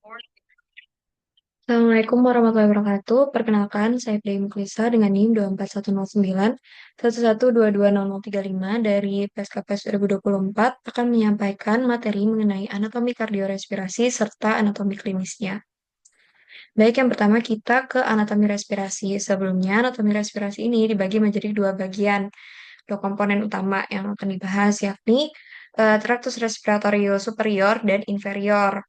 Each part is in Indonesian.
Assalamualaikum warahmatullahi wabarakatuh. Perkenalkan, saya Pria Muklisa dengan NIM 24109 1122035 dari PSKPS 2024 akan menyampaikan materi mengenai anatomi kardiorespirasi serta anatomi klinisnya. Baik, yang pertama kita ke anatomi respirasi. Sebelumnya, anatomi respirasi ini dibagi menjadi dua bagian, dua komponen utama yang akan dibahas, yakni traktus respiratorio superior dan inferior.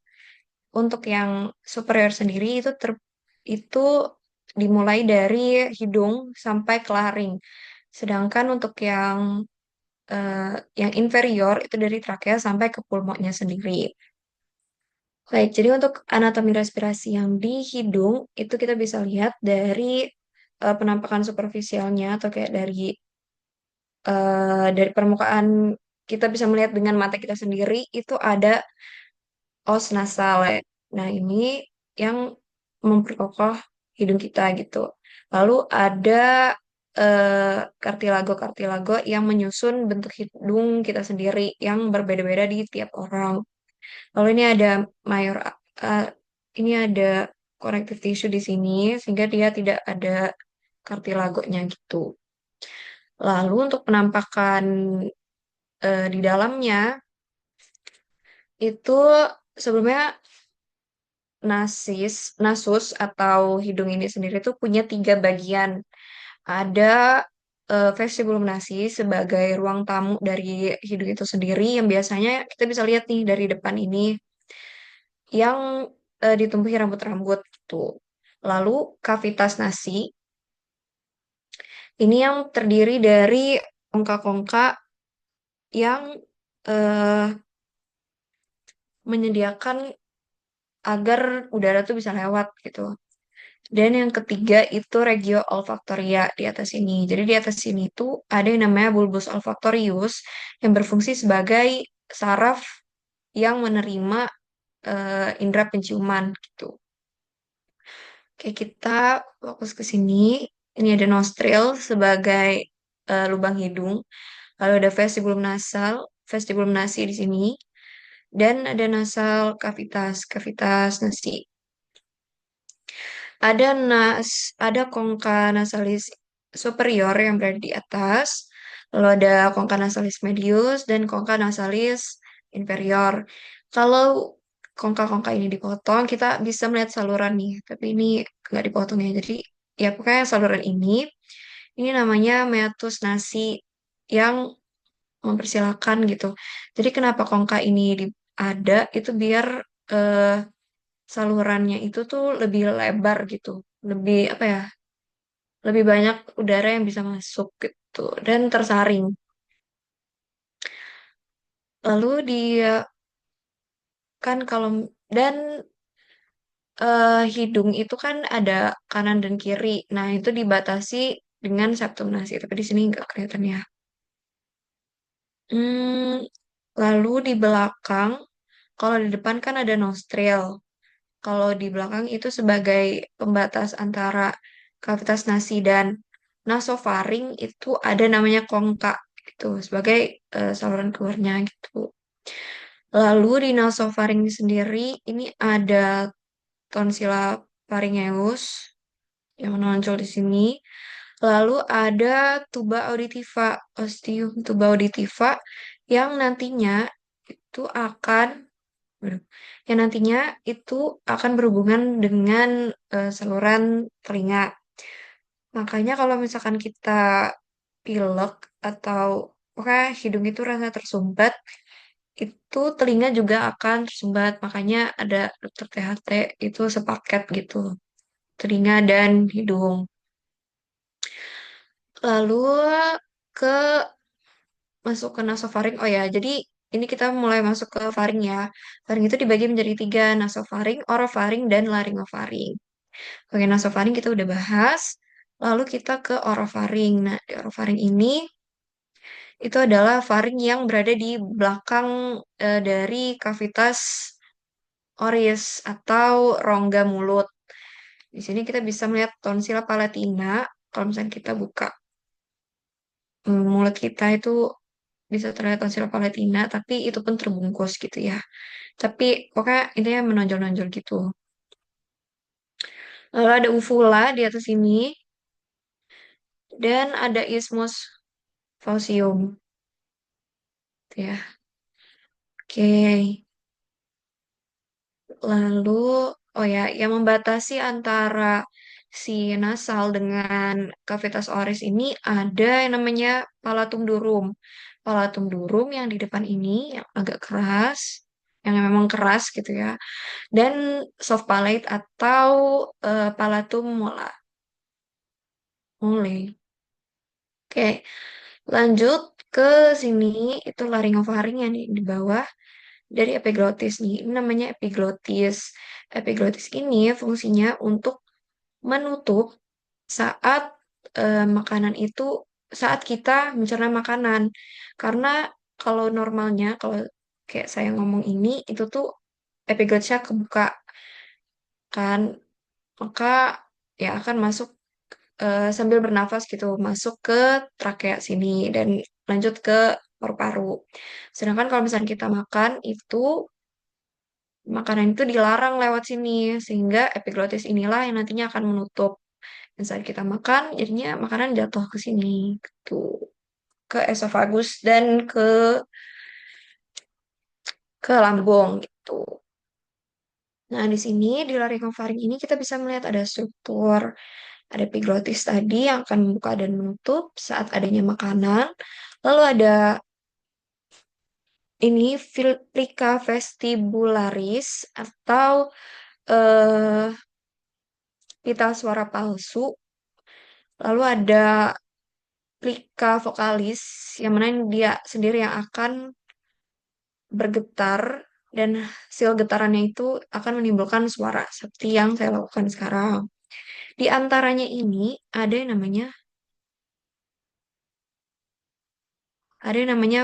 Untuk yang superior sendiri itu dimulai dari hidung sampai ke laring. Sedangkan untuk yang inferior itu dari trakea sampai ke pulmonya sendiri. Baik, jadi untuk anatomi respirasi yang di hidung itu kita bisa lihat dari penampakan superficialnya atau kayak dari permukaan kita bisa melihat dengan mata kita sendiri itu ada os nasal ya. Nah, ini yang memperkokoh hidung kita gitu. Lalu ada kartilago-kartilago yang menyusun bentuk hidung kita sendiri yang berbeda-beda di tiap orang. Lalu eh, ini ada connective tissue di sini sehingga dia tidak ada kartilagonya gitu. Lalu untuk penampakan di dalamnya itu sebelumnya nasus atau hidung ini sendiri tuh punya tiga bagian. Ada vestibulum nasis sebagai ruang tamu dari hidung itu sendiri yang biasanya kita bisa lihat nih dari depan ini yang ditumbuhi rambut-rambut gitu. Lalu kavitas nasi ini yang terdiri dari kongka-kongka yang eh, menyediakan agar udara tuh bisa lewat gitu. Dan yang ketiga itu regio olfaktoria di atas ini. Jadi di atas ini tuh ada yang namanya bulbus olfaktorius yang berfungsi sebagai saraf yang menerima indera penciuman gitu. Oke, kita fokus ke sini. Ini ada nostril sebagai lubang hidung. Lalu ada vestibulum nasi di sini. Dan ada nasal kavitas nasi. Ada kongka nasalis superior yang berada di atas, lalu ada kongka nasalis medius dan kongka nasalis inferior. Kalau kongka-kongka ini dipotong, kita bisa melihat saluran nih, tapi ini nggak dipotong ya. Jadi ya pokoknya saluran ini namanya meatus nasi yang mempersilahkan gitu. Jadi kenapa kongka ini ada itu biar eh, salurannya itu tuh lebih lebar gitu, lebih apa ya, lebih banyak udara yang bisa masuk gitu dan tersaring. Lalu dia kan kalau dan hidung itu kan ada kanan dan kiri. Nah, itu dibatasi dengan septum nasi, tapi di sini nggak kelihatan ya. Hmm, lalu di belakang, kalau di depan kan ada nostril. Kalau di belakang itu sebagai pembatas antara kavitas nasi dan nasofaring itu ada namanya kongka gitu sebagai saluran keluarnya gitu. Lalu di nasofaring sendiri ini ada tonsilla pharyngeus yang menonjol di sini. Lalu ada tuba auditiva, ostium tuba auditiva yang nantinya itu akan Waduh. Yang nantinya itu akan berhubungan dengan saluran telinga. Makanya kalau misalkan kita pilek atau pokoknya hidung itu rasa tersumbat, itu telinga juga akan tersumbat. Makanya ada dokter THT itu sepaket gitu, telinga dan hidung. Lalu ke masuk ke nasofaring. Oh ya, jadi ini kita mulai masuk ke faring ya. Faring itu dibagi menjadi tiga, nasofaring, orofaring, dan laringofaring. Oke, nasofaring kita udah bahas. Lalu kita ke orofaring. Nah, di orofaring ini itu adalah faring yang berada di belakang dari kavitas oris atau rongga mulut. Di sini kita bisa melihat tonsila palatina. Kalau misalnya kita buka mulut kita itu bisa terlihat konsil palatina, tapi itu pun terbungkus gitu ya. Tapi pokoknya intinya menonjol-nonjol gitu. Lalu ada uvula di atas ini, dan ada isthmus faucium. Gitu ya. Oke. Lalu, oh ya, yang membatasi antara si nasal dengan cavitas oris ini ada yang namanya palatum durum. Palatum durum yang di depan ini yang agak keras, yang memang keras gitu ya. Dan soft palate atau palatum mole. Oke, lanjut ke sini itu laringofaring yang di bawah dari epiglotis nih. Ini namanya epiglotis. Epiglotis ini fungsinya untuk menutup saat makanan itu saat kita mencerna makanan. Karena kalau normalnya kalau kayak saya ngomong ini itu tuh epiglotisnya kebuka kan, maka ya akan masuk sambil bernafas gitu masuk ke trakea sini dan lanjut ke paru-paru. Sedangkan kalau misalnya kita makan itu makanan itu dilarang lewat sini sehingga epiglotis inilah yang nantinya akan menutup. Dan saat kita makan jadinya makanan jatuh ke sini gitu, ke esofagus dan ke lambung gitu. Nah, di sini di laringofaring ini kita bisa melihat ada struktur, ada epiglotis tadi yang akan membuka dan menutup saat adanya makanan. Lalu ada ini plica vestibularis atau eh, pita suara palsu. Lalu ada plica vokalis yang mana dia sendiri yang akan bergetar dan hasil getarannya itu akan menimbulkan suara seperti yang saya lakukan sekarang. Di antaranya ini ada yang namanya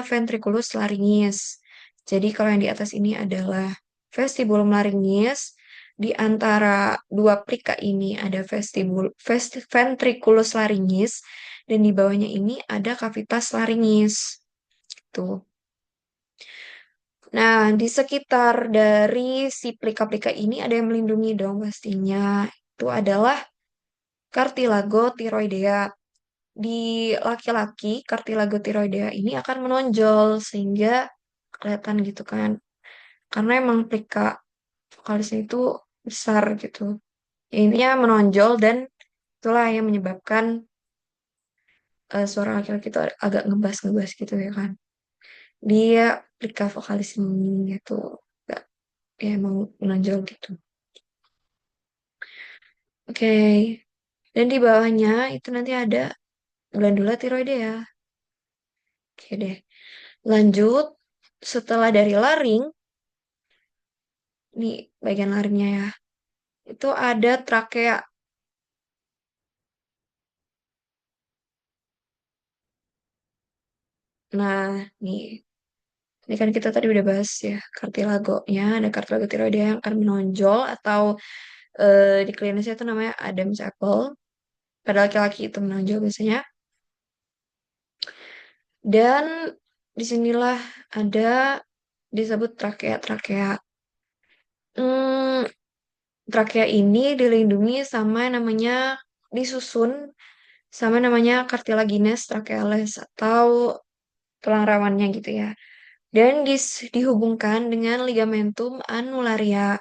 ventriculus laryngis. Jadi kalau yang di atas ini adalah vestibulum laryngis, di antara dua plika ini ada ventriculus laryngis, dan di bawahnya ini ada cavitas laryngis. Tuh. Nah, di sekitar dari si plika-plika ini ada yang melindungi dong pastinya. Itu adalah cartilago tiroidea. Di laki-laki, cartilago tiroidea ini akan menonjol sehingga kelihatan gitu kan. Karena emang plika vokalisnya itu besar gitu. Ya, intinya menonjol dan itulah yang menyebabkan suara laki-laki itu agak ngebas-ngebas gitu ya kan. Dia plika vokalis ini gitu. Nggak- Ya emang menonjol gitu. Oke. Dan di bawahnya itu nanti ada glandula tiroidea. Oke deh. Lanjut, setelah dari laring, nih bagian laringnya ya, itu ada trakea. Nah, nih, ini kan kita tadi udah bahas ya, kartilagonya, ada kartilago tiroidea yang akan menonjol atau di klinisnya itu namanya Adam's apple. Pada laki-laki itu menonjol biasanya. Dan disinilah ada disebut trakea-trakea. Hmm, trakea ini dilindungi sama yang namanya disusun sama namanya cartilaginous tracheales atau tulang rawannya gitu ya. Dan dihubungkan dengan ligamentum annularia.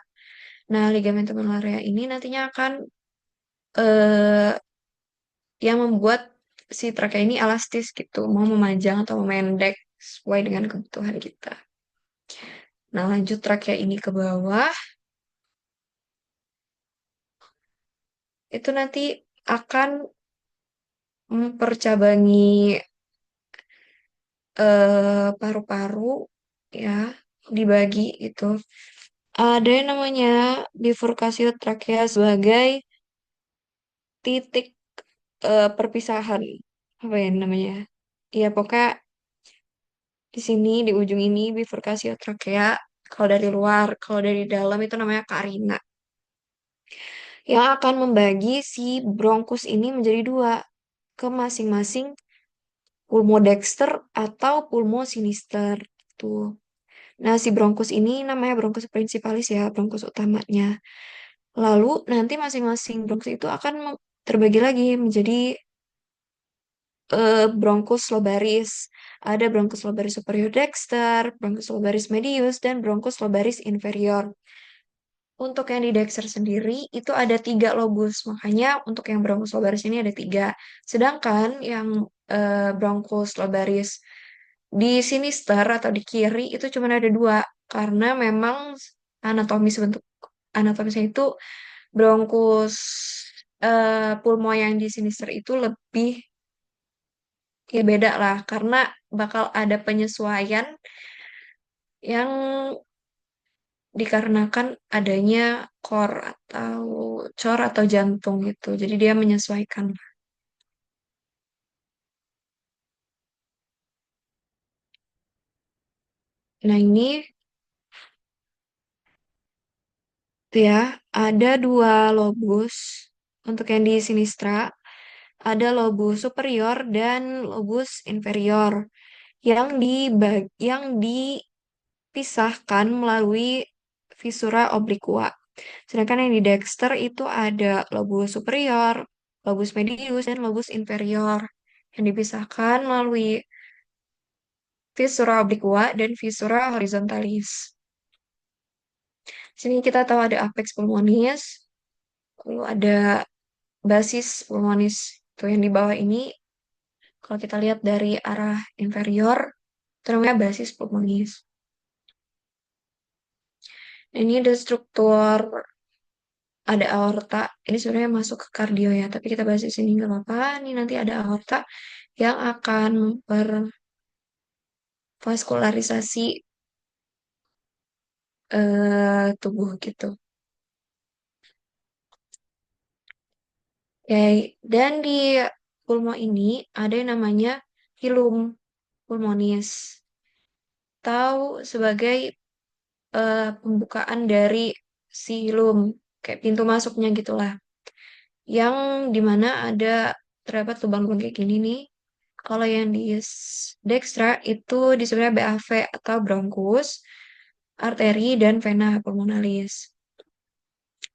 Nah, ligamentum annularia ini nantinya akan eh, yang membuat si trakea ini elastis gitu, mau memanjang atau memendek sesuai dengan kebutuhan kita. Nah, lanjut trakea ini ke bawah, itu nanti akan mempercabangi paru-paru ya, dibagi itu. Ada yang namanya bifurkasio trakea sebagai titik perpisahan. Apa ya namanya? Ya, pokoknya di sini, di ujung ini bifurkasio trakea. Kalau dari luar, kalau dari dalam itu namanya karina. Yang akan membagi si bronkus ini menjadi dua ke masing-masing pulmodexter atau pulmosinister. Tuh. Nah, si bronkus ini namanya bronkus principalis ya, bronkus utamanya. Lalu nanti masing-masing bronkus itu akan terbagi lagi menjadi bronkus lobaris. Ada bronkus lobaris superior dexter, bronkus lobaris medius, dan bronkus lobaris inferior. Untuk yang di Dexter sendiri itu ada tiga lobus, makanya untuk yang bronkus lobaris ini ada tiga. Sedangkan yang bronkus lobaris di sinister atau di kiri itu cuma ada dua, karena memang anatomis bentuk anatomisnya itu bronkus pulmo yang di sinister itu lebih ya beda lah, karena bakal ada penyesuaian yang dikarenakan adanya cor atau jantung gitu. Jadi dia menyesuaikan. Nah ini tuh ya, ada dua lobus untuk yang di sinistra. Ada lobus superior dan lobus inferior yang dipisahkan melalui visura obliqua. Sedangkan yang di Dexter itu ada lobus superior, lobus medius, dan lobus inferior yang dipisahkan melalui viscera obliqua dan viscera horizontalis. Sini kita tahu ada apex pulmonis, lalu ada basis pulmonis. Itu yang di bawah ini, kalau kita lihat dari arah inferior, itu namanya basis pulmonis. Ini ada struktur, ada aorta. Ini sebenarnya masuk ke kardio ya, tapi kita bahas di sini nggak apa-apa. Ini nanti ada aorta yang akan mempervaskularisasi tubuh gitu. Ya, dan di pulmo ini ada yang namanya hilum pulmonis. Tahu sebagai pembukaan dari si hilum, kayak pintu masuknya gitulah. Yang dimana terdapat lubang-lubang kayak gini nih. Kalau yang di dextra itu disebutnya BAV atau bronkus, arteri, dan vena pulmonalis.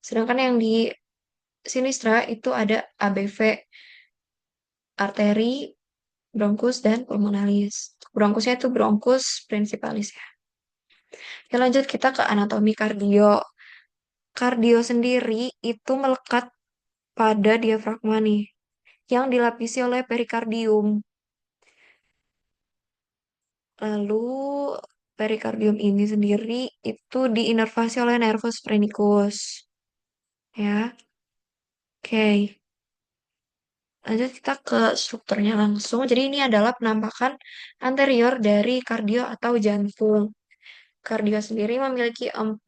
Sedangkan yang di sinistra itu ada ABV, arteri, bronkus, dan pulmonalis. Bronkusnya itu bronkus principalis ya. Ya lanjut kita ke anatomi kardio. Kardio sendiri itu melekat pada diafragma nih, yang dilapisi oleh perikardium. Lalu perikardium ini sendiri itu diinervasi oleh nervus phrenikus. Ya, oke. Lanjut kita ke strukturnya langsung. Jadi ini adalah penampakan anterior dari kardio atau jantung. Kardio sendiri memiliki 4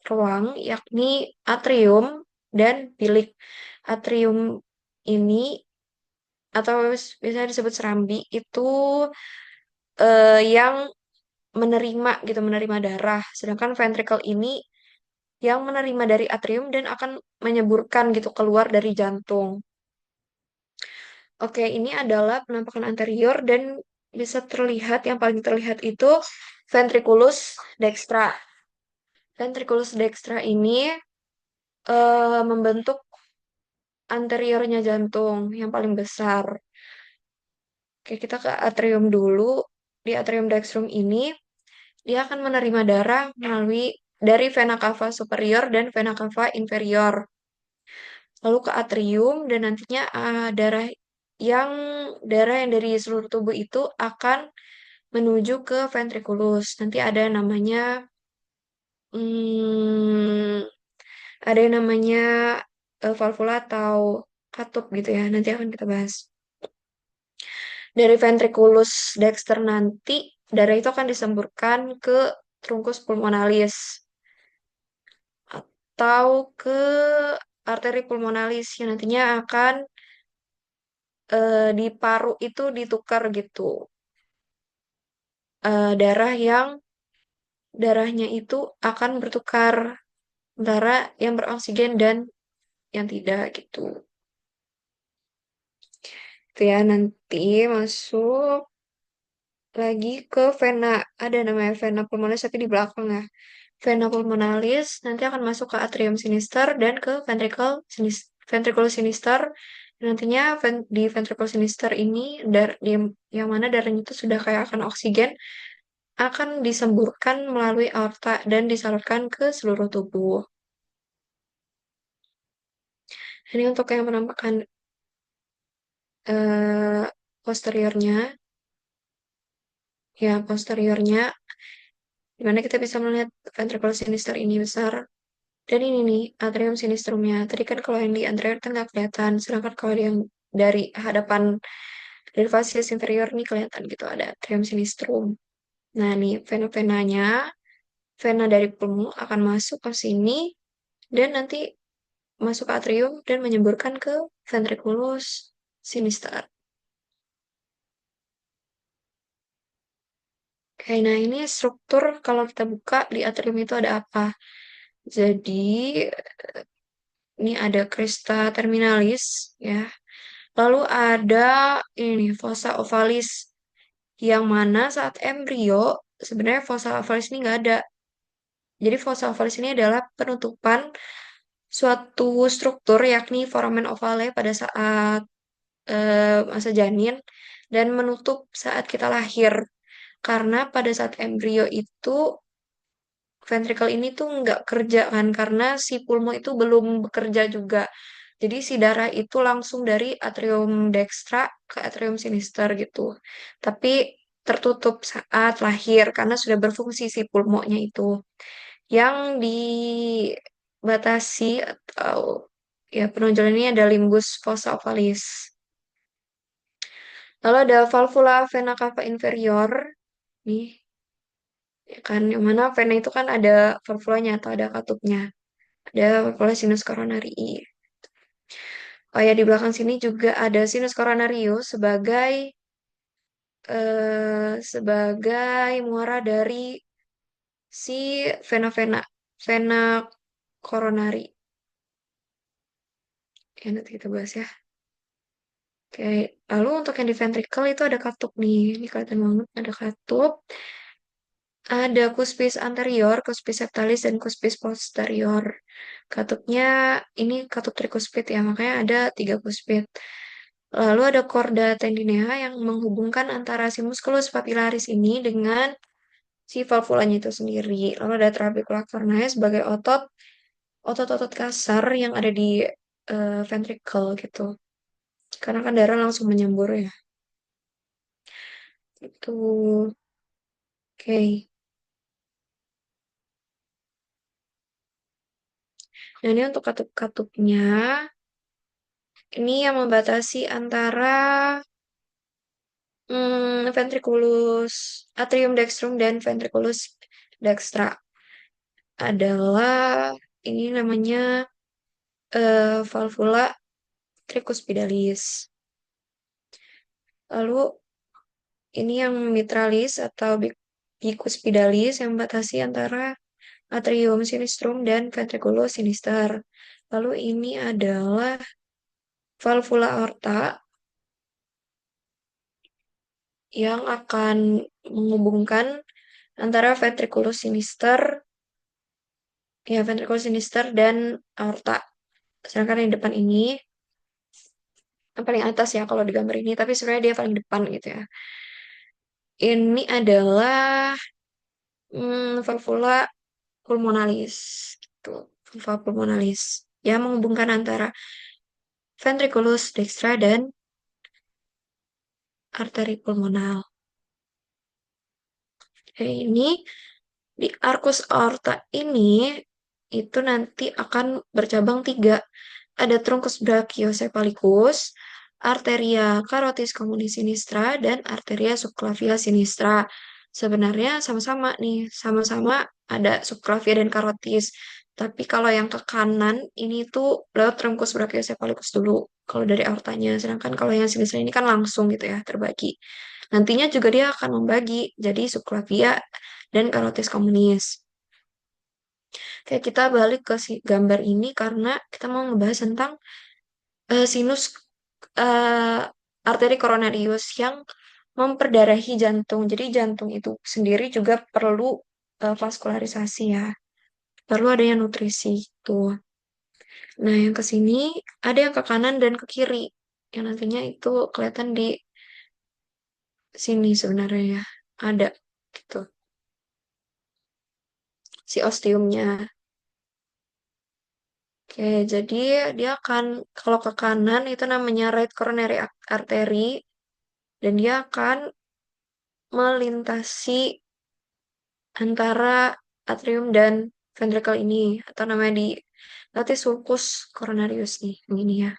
ruang, yakni atrium dan bilik. Atrium ini atau biasanya disebut serambi itu yang menerima gitu, menerima darah. Sedangkan ventricle ini yang menerima dari atrium dan akan menyeburkan gitu keluar dari jantung. Oke, ini adalah penampakan anterior dan bisa terlihat, yang paling terlihat itu ventriculus dextra. Ventriculus dextra ini membentuk anteriornya jantung yang paling besar. Oke, kita ke atrium dulu. Di atrium dextrum ini, dia akan menerima darah dari vena cava superior dan vena cava inferior. Lalu ke atrium dan nantinya yang darah yang dari seluruh tubuh itu akan menuju ke ventriculus. Nanti hmm, ada yang namanya valvula atau katup gitu ya. Nanti akan kita bahas. Dari ventriculus dexter nanti darah itu akan disemburkan ke trunkus pulmonalis atau ke arteri pulmonalis yang nantinya akan di paru itu ditukar gitu. Darah yang darahnya itu akan bertukar antara yang beroksigen dan yang tidak gitu. Itu ya nanti masuk. lagi ke vena, ada namanya vena pulmonalis tapi di belakang ya. Vena pulmonalis nanti akan masuk ke atrium sinister dan ke ventricle sinister. Nantinya di ventricle sinister ini yang mana darahnya itu sudah kayak akan oksigen akan disemburkan melalui aorta dan disalurkan ke seluruh tubuh. Ini untuk yang penampakan eh, posteriornya, ya posteriornya, dimana kita bisa melihat ventricle sinister ini besar. Dan ini nih, atrium sinistrumnya. Tadi kan kalau yang di anterior itu nggak kelihatan, sedangkan kalau yang dari hadapan dari facies inferior nih kelihatan gitu, ada atrium sinistrum. Nah nih, vena-venanya, vena dari pulmo akan masuk ke sini, dan nanti masuk ke atrium dan menyemburkan ke ventriculus sinister. Oke, nah ini struktur kalau kita buka di atrium itu ada apa? Jadi, ini ada crista terminalis, ya. Lalu ada ini fossa ovalis, yang mana saat embrio sebenarnya fossa ovalis ini nggak ada. Jadi fossa ovalis ini adalah penutupan suatu struktur yakni foramen ovale pada saat masa janin dan menutup saat kita lahir. Karena pada saat embrio itu ventricle ini tuh nggak kerja kan karena si pulmo itu belum bekerja juga. Jadi si darah itu langsung dari atrium dextra ke atrium sinister gitu. Tapi tertutup saat lahir karena sudah berfungsi si pulmonya itu. Yang dibatasi atau ya penonjol ini ada limbus fossa ovalis. Lalu ada valvula vena cava inferior. Nih, ya kan yang mana vena itu kan ada valvulanya atau ada katupnya. Ada valvula sinus coronarii. Oh ya, di belakang sini juga ada sinus coronarius sebagai muara dari si vena-vena, vena coronari. Ya, nanti kita bahas ya. Oke, lalu untuk yang di ventricle itu ada katup nih. Ini kelihatan banget ada katup. Ada cuspis anterior, cuspis septalis, dan cuspis posterior. Katupnya ini katup trikuspid ya, makanya ada tiga kuspid. Lalu ada chorda tendinea yang menghubungkan antara si musculus papillaris ini dengan si valvulanya itu sendiri. Lalu ada trabecula carneae sebagai otot-otot kasar yang ada di ventricle gitu. Karena kan darah langsung menyembur ya. Itu oke. Nah, ini untuk katup-katupnya, ini yang membatasi antara ventriculus atrium dextrum dan ventriculus dextra adalah ini namanya valvula tricuspidalis. Lalu ini yang mitralis atau bicuspidalis yang membatasi antara atrium sinistrum dan ventriculus sinister. Lalu ini adalah valvula aorta yang akan menghubungkan antara ventriculus sinister dan aorta. Sedangkan yang depan ini, yang paling atas ya kalau di gambar ini, tapi sebenarnya dia paling depan gitu ya. Ini adalah valvula pulmonalis, gitu. Valvula pulmonalis yang menghubungkan antara ventriculus dextra dan arteri pulmonal. Ini di arcus aorta ini itu nanti akan bercabang tiga. Ada truncus brachiocephalicus, arteria carotis communis sinistra, dan arteria subclavia sinistra. Sebenarnya sama-sama nih, sama-sama ada subclavia dan carotis. Tapi kalau yang ke kanan ini tuh lewat truncus brachiocephalicus dulu kalau dari aortanya. Sedangkan kalau yang sinistra ini kan langsung gitu ya, terbagi. Nantinya juga dia akan membagi jadi subclavia dan carotis communis. Kayak kita balik ke si gambar ini karena kita mau ngebahas tentang sinus eh, arteri coronarius yang memperdarahi jantung. Jadi jantung itu sendiri juga perlu vaskularisasi ya. Perlu adanya nutrisi itu. Nah, yang ke sini ada yang ke kanan dan ke kiri. Yang nantinya itu kelihatan di sini sebenarnya ya. Ada gitu. Si ostiumnya. Oke, jadi dia akan kalau ke kanan itu namanya right coronary artery dan dia akan melintasi antara atrium dan ventricle ini atau namanya di latih sulcus coronarius nih, yang ini ya.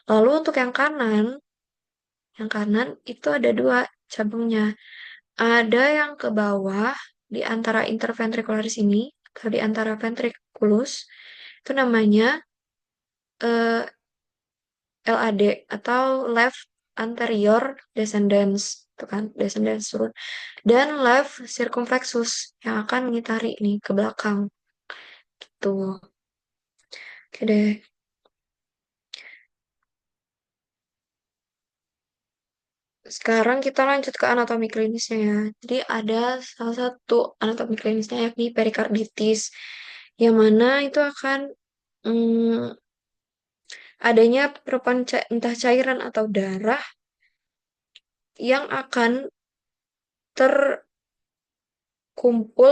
Lalu untuk yang kanan itu ada dua cabangnya. Ada yang ke bawah di antara interventricularis ini, atau di antara ventriculus, itu namanya eh, LAD atau left anterior descendens, itu kan descendens turun, dan left circumflexus yang akan ngitari nih ke belakang. Tuh, oke deh. Sekarang kita lanjut ke anatomi klinisnya ya. Jadi ada salah satu anatomi klinisnya yakni perikarditis, yang mana itu akan mm, adanya perubahan entah cairan atau darah yang akan terkumpul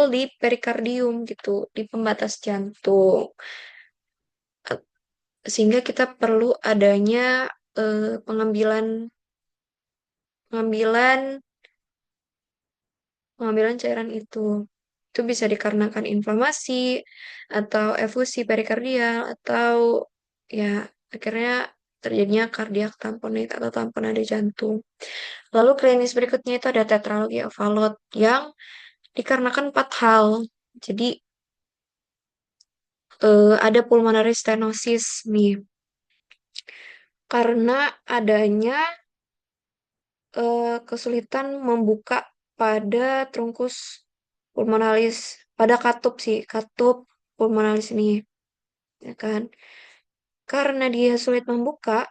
di perikardium gitu, di pembatas jantung. Eh, Sehingga kita perlu adanya pengambilan pengambilan pengambilan cairan itu. Itu bisa dikarenakan inflamasi atau efusi perikardial atau ya akhirnya terjadinya kardiak tamponade atau tamponade jantung. Lalu klinis berikutnya itu ada tetralogi Fallot yang dikarenakan empat hal. Jadi ada pulmonary stenosis nih karena adanya kesulitan membuka pada trunkus pulmonalis, pada katup sih, katup pulmonalis ini, ya kan? Karena dia sulit membuka,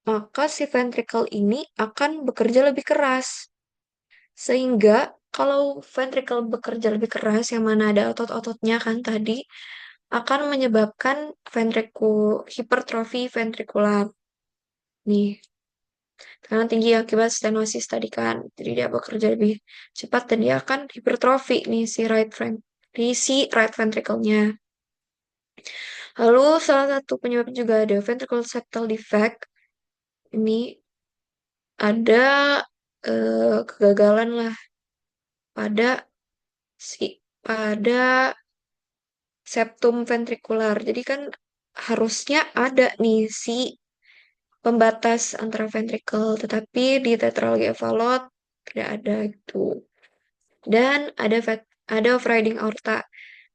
maka si ventricle ini akan bekerja lebih keras. Sehingga kalau ventricle bekerja lebih keras, yang mana ada otot-ototnya kan tadi, akan menyebabkan hipertrofi ventrikular. Nih, karena tinggi akibat stenosis tadi kan. Jadi dia bekerja lebih cepat dan dia akan hipertrofi nih si right ventricle-nya. Lalu salah satu penyebab juga ada ventricle septal defect. Ini ada kegagalan lah pada pada septum ventrikular. Jadi kan harusnya ada nih si pembatas antara ventricle, tetapi di tetralogi Fallot tidak ada itu. Dan ada overriding aorta.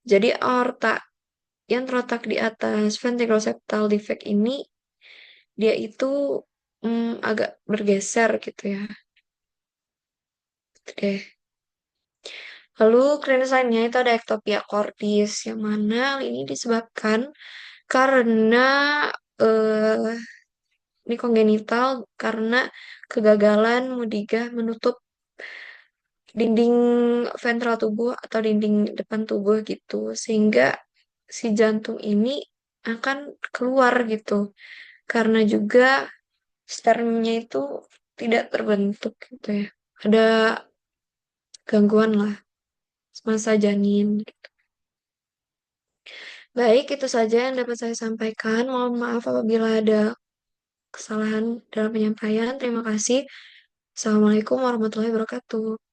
Jadi aorta yang terletak di atas ventricle septal defect ini dia itu agak bergeser gitu ya. Gitu deh. Lalu klinis lainnya itu ada ektopia cordis, yang mana hal ini disebabkan karena eh, ini kongenital karena kegagalan mudigah menutup dinding ventral tubuh atau dinding depan tubuh gitu, sehingga si jantung ini akan keluar gitu. Karena juga spermnya itu tidak terbentuk gitu ya. Ada gangguan lah semasa janin. Baik, itu saja yang dapat saya sampaikan. Mohon maaf apabila ada kesalahan dalam penyampaian. Terima kasih. Assalamualaikum warahmatullahi wabarakatuh.